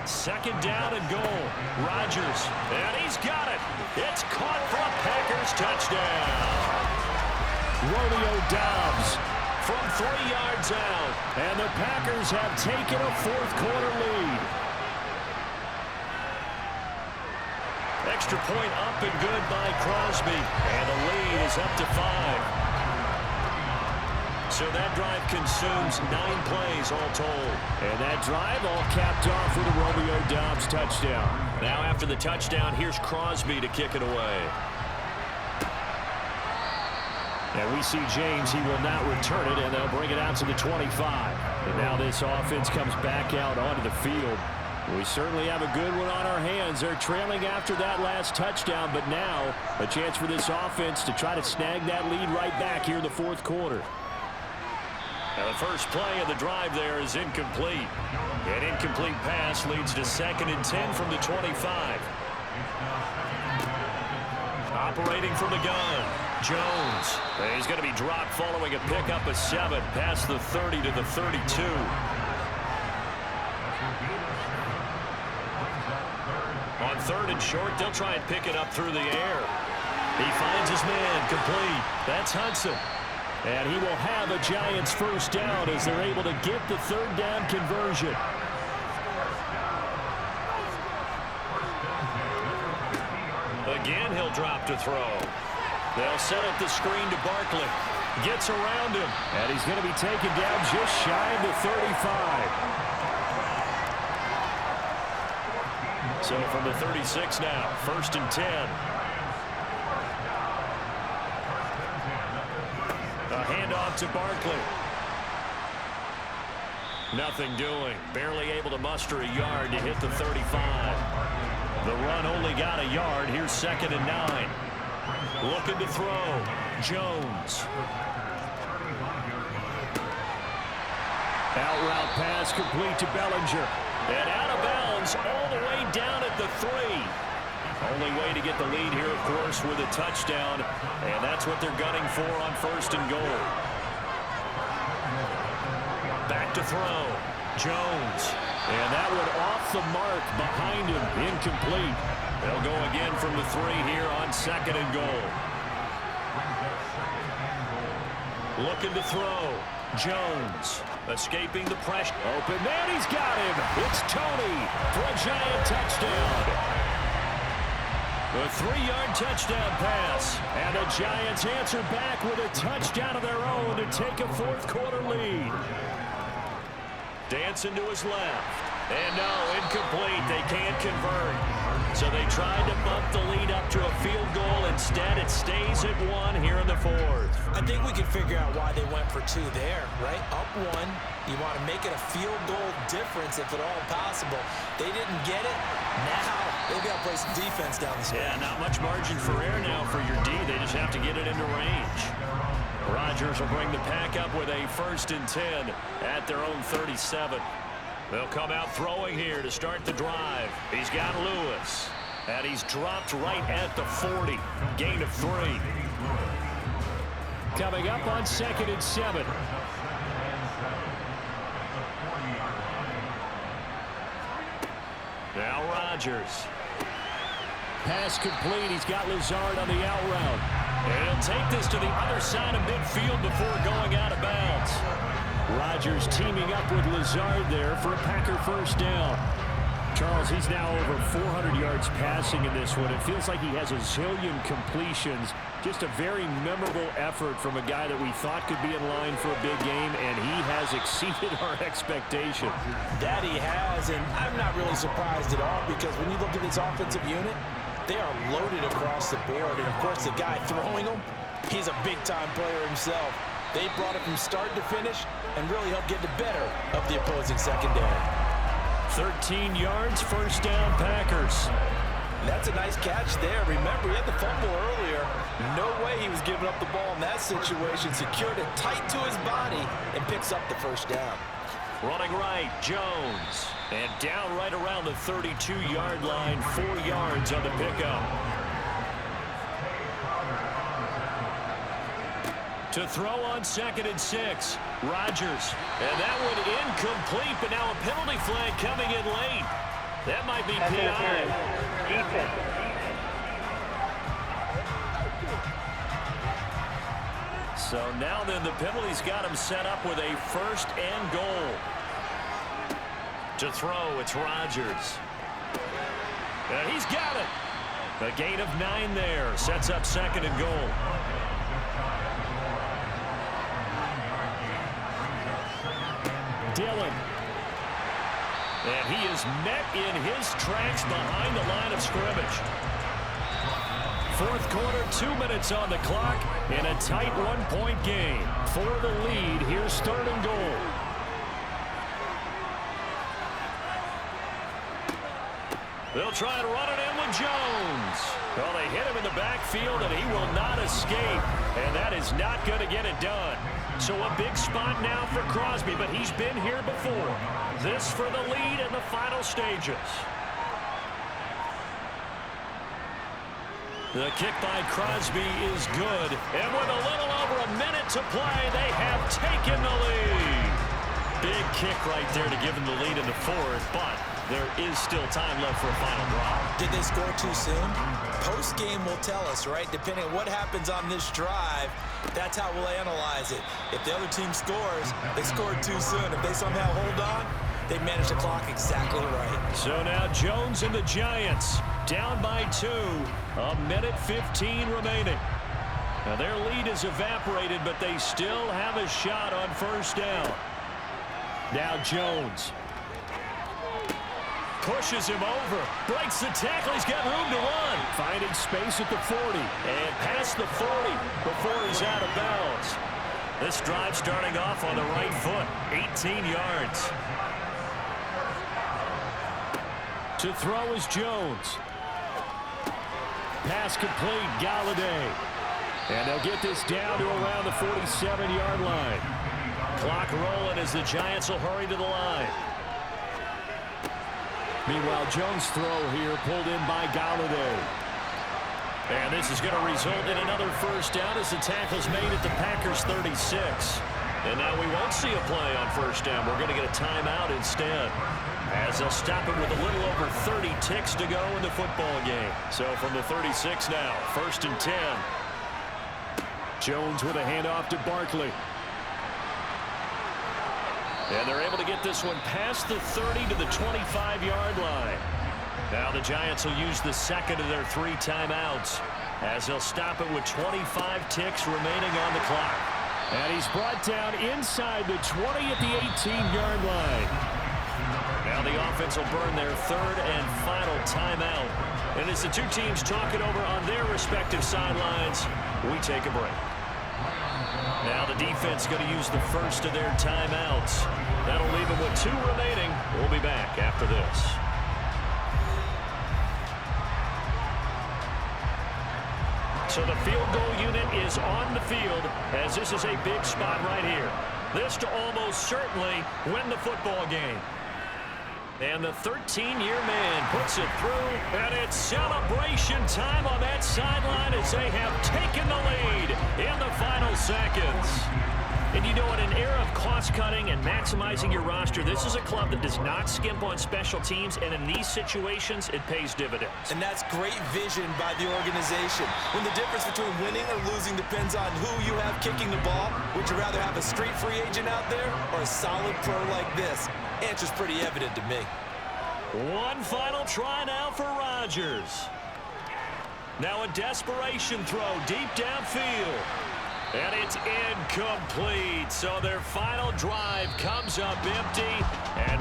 Second down and goal. Rodgers. And he's got it. It's caught for a Packers touchdown. Romeo Dobbs from 3 yards out. And the Packers have taken a fourth quarter lead. Extra point up and good by Crosby. And the lead is up to 5. So that drive consumes 9 plays all told. And that drive all capped off with a Romeo Dobbs touchdown. Now after the touchdown, here's Crosby to kick it away. And we see James, he will not return it, and they'll bring it out to the 25. And now this offense comes back out onto the field. We certainly have a good one on our hands. They're trailing after that last touchdown, but now a chance for this offense to try to snag that lead right back here in the fourth quarter. Now the first play of the drive there is incomplete. An incomplete pass leads to 2nd and 10 from the 25. Operating from the gun, Jones. He's going to be dropped following a pickup of 7 past the 30 to the 32. On 3rd and short, they'll try and pick it up through the air. He finds his man, complete. That's Hudson. And he will have a Giants first down as they're able to get the 3rd down conversion. Again, he'll drop to throw. They'll set up the screen to Barkley. Gets around him. And he's going to be taken down just shy of the 35. So from the 36 now, 1st and 10. A handoff to Barkley. Nothing doing. Barely able to muster a yard to hit the 35. The run only got a yard. Here's 2nd and 9. Looking to throw. Jones. Out route pass complete to Bellinger. And out of bounds all the way down at the 3. Only way to get the lead here, of course, with a touchdown. And that's what they're gunning for on 1st and goal. Back to throw. Jones. And that one off the mark behind him. Incomplete. They'll go again from the 3 here on 2nd and goal. Looking to throw. Jones. Escaping the pressure. Open man, he's got him. It's Tony for a Giant touchdown. A 3-yard touchdown pass. And the Giants answer back with a touchdown of their own to take a fourth quarter lead. Dancing to his left. And no, incomplete. They can't convert. So they tried to bump the lead up to a field goal. Instead, it stays at 1 here in the 4th. I think we can figure out why they went for 2 there, right? Up 1. You want to make it a field goal difference if at all possible. They didn't get it. Now they've got to play some defense down the stretch. Yeah, not much margin for error now for your D. They just have to get it into range. Rodgers will bring the pack up with a 1st and 10 at their own 37. They'll come out throwing here to start the drive. He's got Lewis. And he's dropped right at the 40. Gain of 3. Coming up on 2nd and 7. Now Rodgers. Pass complete. He's got Lazard on the out route. And he'll take this to the other side of midfield before going out of bounds. Rodgers teaming up with Lazard there for a Packer first down. Charles, he's now over 400 yards passing in this one. It feels like he has a zillion completions. Just a very memorable effort from a guy that we thought could be in line for a big game, and he has exceeded our expectations. That he has, and I'm not really surprised at all because when you look at this offensive unit, they are loaded across the board. And, of course, the guy throwing them, he's a big-time player himself. They brought it from start to finish and really helped get the better of the opposing secondary. 13 yards, first down, Packers. That's a nice catch there. Remember, he had the fumble earlier. No way he was giving up the ball in that situation. Secured it tight to his body and picks up the first down. Running right, Jones. And down right around the 32-yard line, 4 yards on the pickup. To throw on 2nd and 6, Rodgers. And that one incomplete, but now a penalty flag coming in late. That might be PI. So now then the penalty's got him set up with a 1st and goal. To throw, it's Rodgers. And he's got it. A gain of 9 there. Sets up 2nd and goal. Dillon. And he is met in his tracks behind the line of scrimmage. 4th quarter, 2 minutes on the clock, in a tight 1-point game. For the lead, here's 3rd and goal. They'll try and run it in with Jones. Well, they hit him in the backfield, and he will not escape. And that is not going to get it done. So a big spot now for Crosby, but he's been here before. This for the lead in the final stages. The kick by Crosby is good. And with a little over a minute to play, they have taken the lead. Big kick right there to give them the lead in the 4th, but there is still time left for a final drive. Did they score too soon? Post-game will tell us, right? Depending on what happens on this drive, that's how we'll analyze it. If the other team scores, they scored too soon. If they somehow hold on, they manage the clock exactly right. So now Jones and the Giants down by 2. A minute 15 remaining. Now their lead is evaporated, but they still have a shot on 1st down. Now Jones. Pushes him over. Breaks the tackle. He's got room to run. Finding space at the 40. And past the 40 before he's out of bounds. This drive starting off on the right foot. 18 yards. To throw is Jones. Pass complete. Galladay. And they'll get this down to around the 47-yard line. Clock rolling as the Giants will hurry to the line. Meanwhile, Jones' throw here pulled in by Galladay. And this is going to result in another 1st down as the tackle's made at the Packers' 36. And now we won't see a play on 1st down. We're going to get a timeout instead, as they'll stop it with a little over 30 ticks to go in the football game. So from the 36 now, 1st and 10. Jones with a handoff to Barkley. And they're able to get this one past the 30 to the 25-yard line. Now the Giants will use the 2nd of their 3 timeouts, as they'll stop it with 25 ticks remaining on the clock. And he's brought down inside the 20 at the 18-yard line. Now the offense will burn their 3rd and final timeout. And as the two teams talk it over on their respective sidelines, we take a break. Now the defense going to use the 1st of their timeouts. That'll leave them with 2 remaining. We'll be back after this. So the field goal unit is on the field, as this is a big spot right here. This to almost certainly win the football game. And the 13-year man puts it through, and it's celebration time on that sideline as they have taken the lead in the final seconds. And you know, in an era of cost-cutting and maximizing your roster, this is a club that does not skimp on special teams, and in these situations, it pays dividends. And that's great vision by the organization. When the difference between winning or losing depends on who you have kicking the ball, would you rather have a street free agent out there or a solid pro like this? Answer's pretty evident to me. One final try now for Rodgers. Now a desperation throw deep downfield. And it's incomplete. So their final drive comes up empty. And